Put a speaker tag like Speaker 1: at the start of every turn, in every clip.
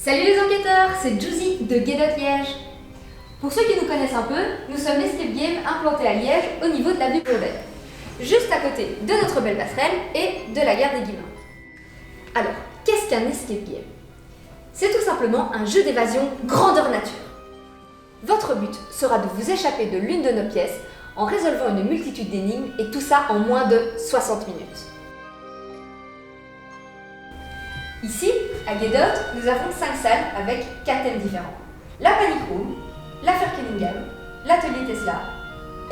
Speaker 1: Salut les enquêteurs, c'est Juicy de Guédotte Liège. Pour ceux qui nous connaissent un peu, nous sommes l'Escape Game implanté à Liège au niveau de l'avenue Claudel, juste à côté de notre belle passerelle et de la gare des Guillemins. Alors, qu'est-ce qu'un Escape Game? C'est tout simplement un jeu d'évasion grandeur nature. Votre but sera de vous échapper de l'une de nos pièces en résolvant une multitude d'énigmes et tout ça en moins de 60 minutes. Ici, à Guédotte, nous avons 5 salles avec 4 thèmes différents. La Panic Room, l'affaire Cunningham, l'atelier Tesla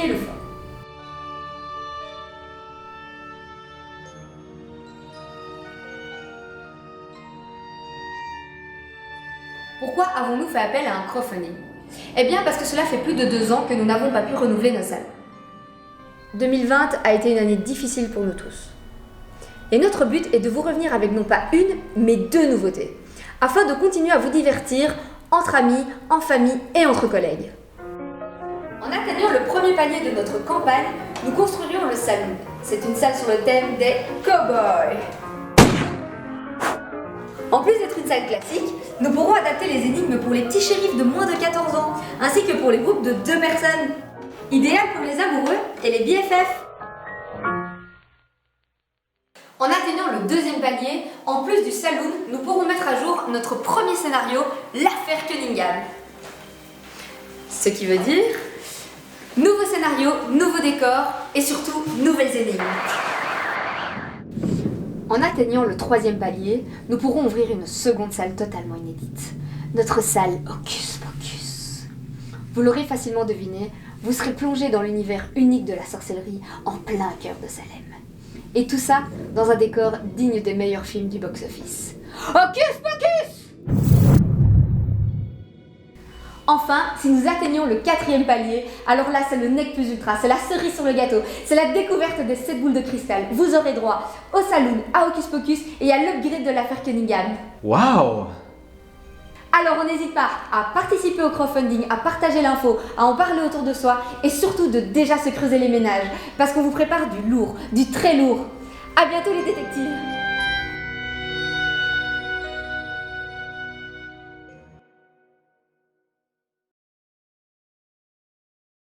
Speaker 1: et le fort. Pourquoi avons-nous fait appel à un crowdfunding? Eh bien parce que cela fait plus de 2 ans que nous n'avons pas pu renouveler nos salles. 2020 a été une année difficile pour nous tous. Et notre but est de vous revenir avec non pas une, mais 2 nouveautés, afin de continuer à vous divertir entre amis, en famille et entre collègues. En atteignant le premier palier de notre campagne, nous construirions le Saloon. C'est une salle sur le thème des cow-boys. En plus d'être une salle classique, nous pourrons adapter les énigmes pour les petits shérifs de moins de 14 ans, ainsi que pour les groupes de 2 personnes. Idéal pour les amoureux et les BFF. En atteignant le 2e palier, en plus du Saloon, nous pourrons mettre à jour notre premier scénario, l'affaire Cunningham. Ce qui veut dire nouveau scénario, nouveau décor et surtout nouvelles énigmes. En atteignant le 3e palier, nous pourrons ouvrir une seconde salle totalement inédite. Notre salle Hocus Pocus. Vous l'aurez facilement deviné, vous serez plongé dans l'univers unique de la sorcellerie en plein cœur de Salem. Et tout ça dans un décor digne des meilleurs films du box-office. Hocus Pocus! Enfin, si nous atteignons le 4e palier, alors là c'est le nec plus ultra, c'est la cerise sur le gâteau, c'est la découverte des 7 boules de cristal. Vous aurez droit au Saloon, à Hocus Pocus et à l'upgrade de l'affaire Cunningham.
Speaker 2: Waouh!
Speaker 1: Alors on n'hésite pas à participer au crowdfunding, à partager l'info, à en parler autour de soi et surtout de déjà se creuser les ménages parce qu'on vous prépare du lourd, du très lourd. À bientôt les détectives!